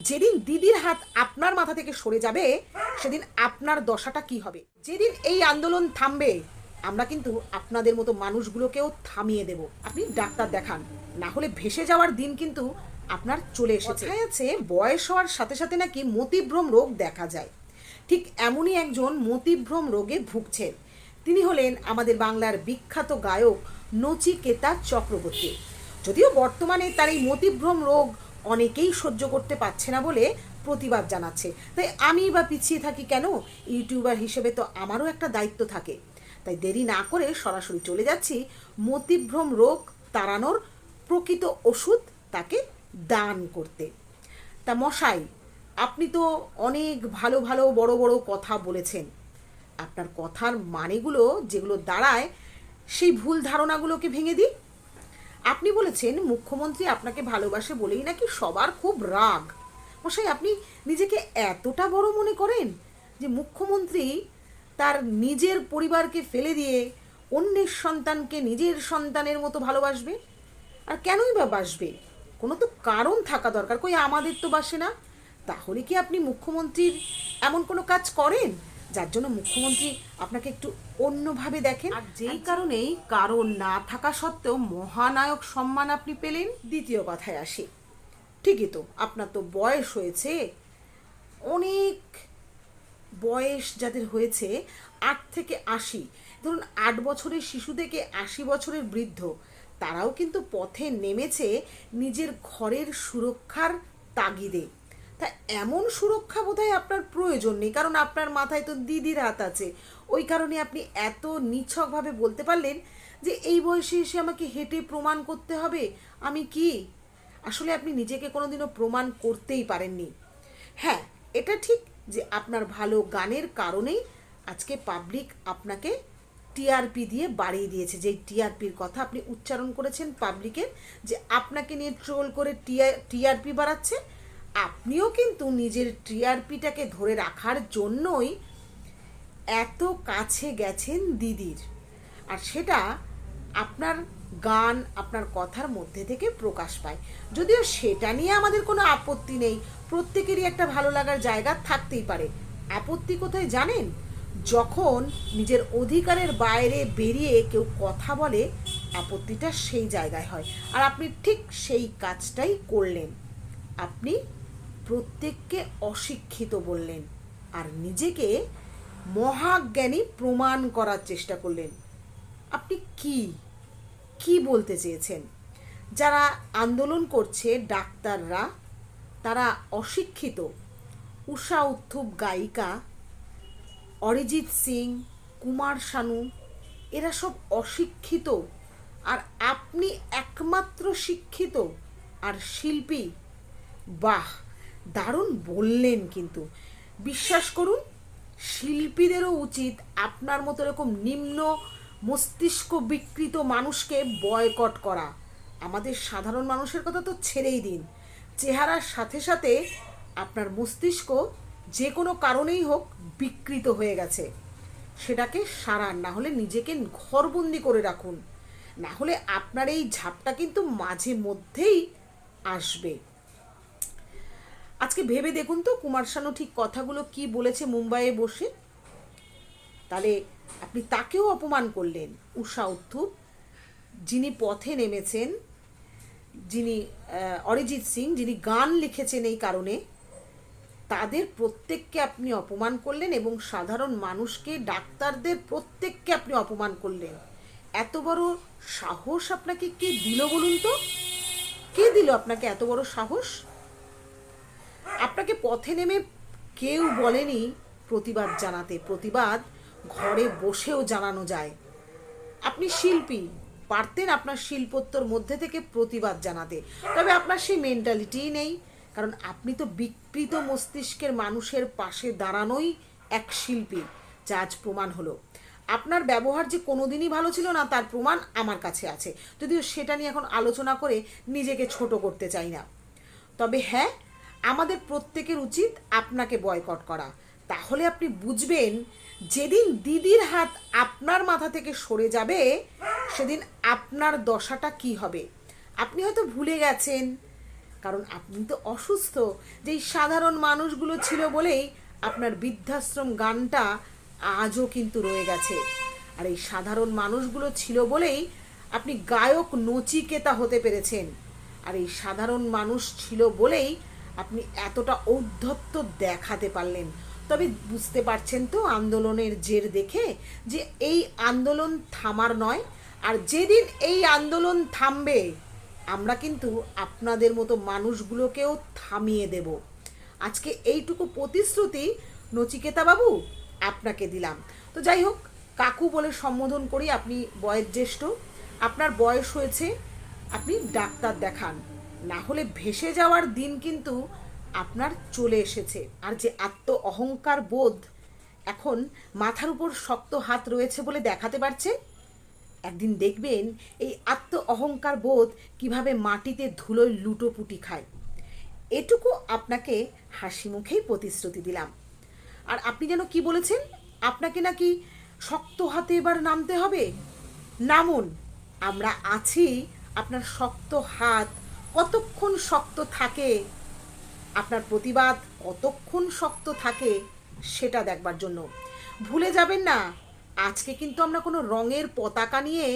যেদিন দিদির হাত আপনার মাথা থেকে সরে যাবে সেদিন আপনার দশাটা কি হবে। যেদিন এই আন্দোলন থামবে আমরা কিন্তু আপনাদের মতো মানুষগুলোকেও থামিয়ে দেব। আপনি ডাক্তার দেখান, না হলে ভেসে যাওয়ার দিন কিন্তু আপনার চলে এসেছে। কথায় আছে বয়স হওয়ার সাথে সাথে নাকি মতিভ্রম রোগ দেখা যায়। ঠিক এমনই একজন মতিভ্রম রোগে ভুগছেন। তিনি হলেন আমাদের বাংলার বিখ্যাত গায়ক নচিকেতা চক্রবর্তী। যদিও বর্তমানে তার এই মতিভ্রম রোগ অনেকেই সহ্য করতে পারছে না বলে প্রতিবাদ জানাচ্ছে। তাই আমি বা পিছিয়ে থাকি কেন? ইউটিউবার হিসেবে তো আমারও একটা দায়িত্ব থাকে। তাই দেরি না করে সরাসরি চলে যাচ্ছি মতিভ্রম রোগ তাড়ানোর প্রকৃত ওষুধ তাকে দান করতে। তা মশাই, আপনি তো অনেক ভালো ভালো বড় বড় কথা বলেছেন। আপনার কথার মানেগুলো যেগুলো দাঁড়ায় সেই ভুল ধারণাগুলোকে ভেঙে দিই। আপনি বলেছেন মুখ্যমন্ত্রী আপনাকে ভালোবাসে বলেই নাকি সবার খুব রাগ। মশাই, আপনি নিজেকে এতটা বড় মনে করেন যে মুখ্যমন্ত্রী তার নিজের পরিবারকে ফেলে দিয়ে অন্যের সন্তানকে নিজের সন্তানের মতো ভালোবাসবে? আর কেনই বা বাসবে? কোনো তো কারণ থাকা দরকার। কই আমাদের তো বাসে না। তাহলে কি আপনি মুখ্যমন্ত্রীর এমন কোনো কাজ করেন যার জন্য মুখ্যমন্ত্রী আপনাকে একটু অন্যভাবে দেখেন? আর যেই কারণেই কারণ না থাকা সত্ত্বেও মহানায়ক সম্মান আপনি পেলেন। দ্বিতীয় কথায় আসি, ঠিকই তো, আপনার তো বয়স হয়েছে অনেক। বয়স যাদের হয়েছে 8 থেকে 80, ধরুন 8 বছরের শিশু থেকে 80 বছরের বৃদ্ধ, তারাও কিন্তু পথে নেমেছে নিজের ঘরের সুরক্ষার তাগিদে। তা এমন সুরক্ষা বোধহয় আপনার প্রয়োজন নেই, কারণ আপনার মাথায় তো দিদির হাত আছে। ওই কারণে আপনি এত নিছকভাবে বলতে পারলেন যে এই বয়সে এসে আমাকে হেঁটে প্রমাণ করতে হবে আমি কি। আসলে আপনি নিজেকে কোনোদিনও প্রমাণ করতেই পারেননি। হ্যাঁ, এটা ঠিক যে আপনার ভালো গানের কারণেই আজকে পাবলিক আপনাকে টিআরপি দিয়ে বাড়িয়ে দিয়েছে। যেই টিআরপির কথা আপনি উচ্চারণ করেছেন পাবলিকের, যে আপনাকে নিয়ে ট্রোল করে টিআরপি বাড়াচ্ছে, আপনিও কিন্তু নিজের টিআরপিটাকে ধরে রাখার জন্যই এত কাছে গেছেন দিদির। আর সেটা আপনার গান, আপনার কথার মধ্যে থেকে প্রকাশ পায়। যদিও সেটা নিয়ে আমাদের কোনো আপত্তি নেই, প্রত্যেকেরই একটা ভালো লাগার জায়গা থাকতেই পারে। আপত্তি কোথায় জানেন? যখন নিজের অধিকারের বাইরে বেরিয়ে কেউ কথা বলে, আপত্তিটা সেই জায়গায় হয়। আর আপনি ঠিক সেই কাজটাই করলেন। আপনি প্রত্যেককে অশিক্ষিত বললেন আর নিজেকে মহাজ্ঞানী প্রমাণ করার চেষ্টা করলেন। আপনি কি কি বলতে চেয়েছেন? যারা আন্দোলন করছে ডাক্তাররা, তারা অশিক্ষিত? উষা উত্থুপ গায়িকা, অরিজিৎ সিং, কুমার শানু, এরা সব অশিক্ষিত আর আপনি একমাত্র শিক্ষিত আর শিল্পী? বাহ, দারুণ বললেন। কিন্তু বিশ্বাস করুন, শিল্পীদেরও উচিত আপনার মতো এরকম নিম্ন মস্তিষ্ক বিকৃত মানুষকে বয়কট করা। আমাদের সাধারণ মানুষের কথা তো ছেড়েই দিন, চেহারার সাথে সাথে আপনার মস্তিষ্ক যে কোনো কারণেই হোক বিকৃত হয়ে গেছে, সেটাকে সারান, না হলে নিজেকে ঘরবন্দি করে রাখুন। না হলে আপনার এই ঝাপটা কিন্তু মাঝে মধ্যেই আসবে। আজকে ভেবে দেখুন তো কুমার শানু ঠিক কথাগুলো কি বলেছে মুম্বাইয়ে বসে। তাহলে আপনি তাকেও অপমান করলেন। উষা উত্থুপ, যিনি পথে নেমেছেন, যিনি অরিজিৎ সিং, যিনি গান লিখেছেন এই কারণে, তাদের প্রত্যেককে আপনি অপমান করলেন এবং সাধারণ মানুষকে, ডাক্তারদের প্রত্যেককে আপনি অপমান করলেন। এত বড় সাহস আপনাকে কে দিল বলুন তো? কে দিল আপনাকে এত বড় সাহস? আপনাকে পথে নেমে কেউ বলেনি প্রতিবাদ জানাতে। প্রতিবাদ ঘরে বসেও জানানো যায়। আপনি শিল্পী, পারতেন আপনার শিল্পত্বর মধ্যে থেকে প্রতিবাদ জানাতে, তবে আপনার সেই মেন্টালিটিই নেই। কারণ আপনি তো বিকৃত মস্তিষ্কের মানুষের পাশে দাঁড়ানোই এক শিল্পী, যা আজ প্রমাণ হলো। আপনার ব্যবহার যে কোনোদিনই ভালো ছিল না তার প্রমাণ আমার কাছে আছে, যদিও সেটা নিয়ে এখন আলোচনা করে নিজেকে ছোট করতে চাই না। তবে হ্যাঁ, আমাদের প্রত্যেকের উচিত আপনাকে বয়কট করা। তাহলে আপনি বুঝবেন যেদিন দিদির হাত আপনার মাথা থেকে সরে যাবে সেদিন আপনার দশাটা কি হবে। আপনি হয়তো ভুলে গেছেন কারণ আপনি তো অসুস্থ। যেই সাধারণ মানুষগুলো ছিল বলেই আপনার বৃদ্ধাশ্রম গানটা আজও কিন্তু রয়ে গেছে। আর এই সাধারণ মানুষগুলো ছিল বলেই আপনি গায়ক নচিকেতা হতে পেরেছেন। আর এই সাধারণ মানুষ ছিল বলেই আপনি এতটা ঔদ্ধত্য দেখাতে পারলেন। তবে বুঝতে পারছেন তো আন্দোলনের জের দেখে যে এই আন্দোলন থামার নয়। আর যেদিন এই আন্দোলন থামবে আমরা কিন্তু আপনাদের মতো মানুষগুলোকেও থামিয়ে দেব। আজকে এইটুকু প্রতিশ্রুতি নচিকেতা বাবু আপনাকে দিলাম। তো যাই হোক, কাকু বলে সম্বোধন করি, আপনি বয়োজ্যেষ্ঠ, আপনার বয়স হয়েছে, আপনি ডাক্তার দেখান, না হলে ভেসে যাওয়ার দিন কিন্তু আপনার চলে এসেছে। আর যে আত্ম অহংকার বোধ এখন মাথার উপর শক্ত হাত রয়েছে বলে দেখাতে পারছে, একদিন দেখবেন এই আত্ম অহংকার বোধ কিভাবে মাটিতে ধুলোয় লুটোপুটি খায়। এটুকু আপনাকে হাসি মুখেই প্রতিশ্রুতি দিলাম। আর আপনি যেন কি বলেছেন, আপনাকে নাকি শক্ত হাতে এবার নামতে হবে। নামুন, আমরা আছি। আপনার শক্ত হাত কতক্ষণ শক্ত থাকে, আপনার প্রতিবাদ কতক্ষণ শক্ত থাকে সেটা দেখবার জন্য। ভুলে যাবেন না, আজকে কিন্তু আমরা কোনো রঙের পতাকা নিয়ে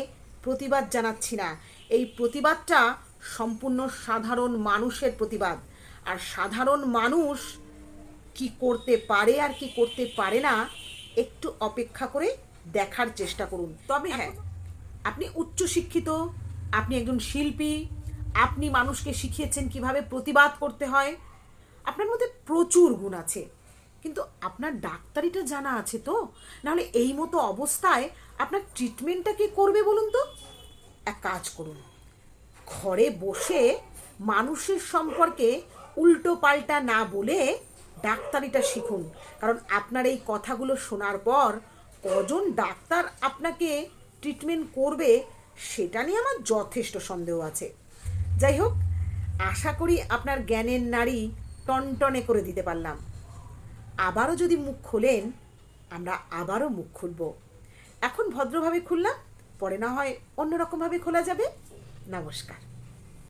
প্রতিবাদ জানাচ্ছি না। এই প্রতিবাদটা সম্পূর্ণ সাধারণ মানুষের প্রতিবাদ। আর সাধারণ মানুষ কি করতে পারে আর কি করতে পারে না একটু অপেক্ষা করে দেখার চেষ্টা করুন। তবে হ্যাঁ, আপনি উচ্চশিক্ষিত, আপনি একজন শিল্পী, আপনি মানুষকে শিখিয়েছেন কিভাবে প্রতিবাদ করতে হয়, আপনার মধ্যে প্রচুর গুণ আছে। কিন্তু আপনার ডাক্তারিটা জানা আছে তো? নাহলে এই মতো অবস্থায় আপনার ট্রিটমেন্টটা কে করবে বলুন তো? এক কাজ করুন, ঘরে বসে মানুষের সম্পর্কে উল্টো পাল্টা না বলে ডাক্তারিটা শিখুন। কারণ আপনার এই কথাগুলো শোনার পর কজন ডাক্তার আপনাকে ট্রিটমেন্ট করবে সেটা নিয়ে আমার যথেষ্ট সন্দেহ আছে। যাই হোক, আশা করি আপনার জ্ঞানের নাড়ি টনটনে করে দিতে পারলাম। আবারও যদি মুখ খোলেন আমরা আবারও মুখ খুলব। এখন ভদ্রভাবে খুললাম, পরে না হয় অন্যরকমভাবে খোলা যাবে। নমস্কার।